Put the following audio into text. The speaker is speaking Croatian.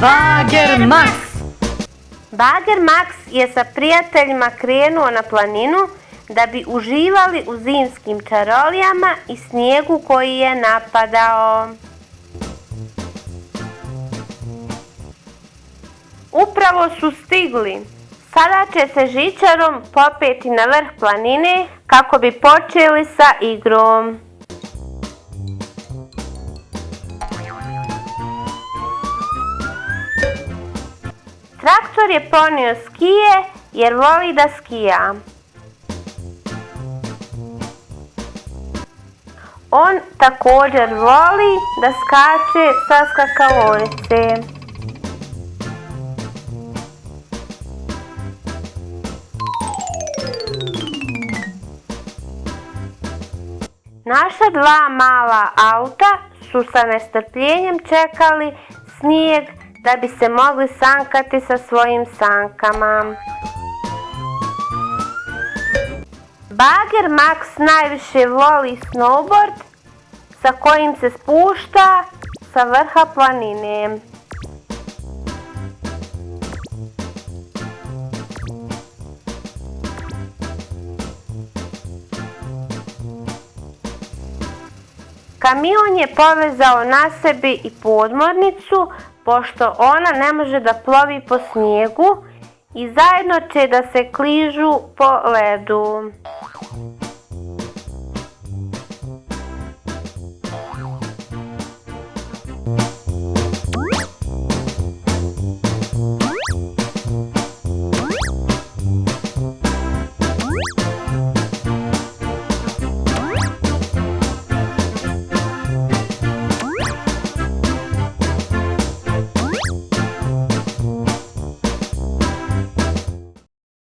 Bager Max. Bager Max je sa prijateljima krenuo na planinu da bi uživali u zimskim čarolijama i snijegu koji je napadao. Upravo su stigli. Sada će se žičarom popeti na vrh planine kako bi počeli sa igrom. Traktor je ponio skije jer voli da skija. On također voli da skače sa skakalice. Naša dva mala auta su sa nestrpljenjem čekali snijeg da bi se mogli sankati sa svojim sankama. Bager Max najviše voli snowboard sa kojim se spušta sa vrha planine. Kamion je povezao na sebi i podmornicu, pošto ona ne može da plovi po snijegu i zajedno će da se kližu po ledu.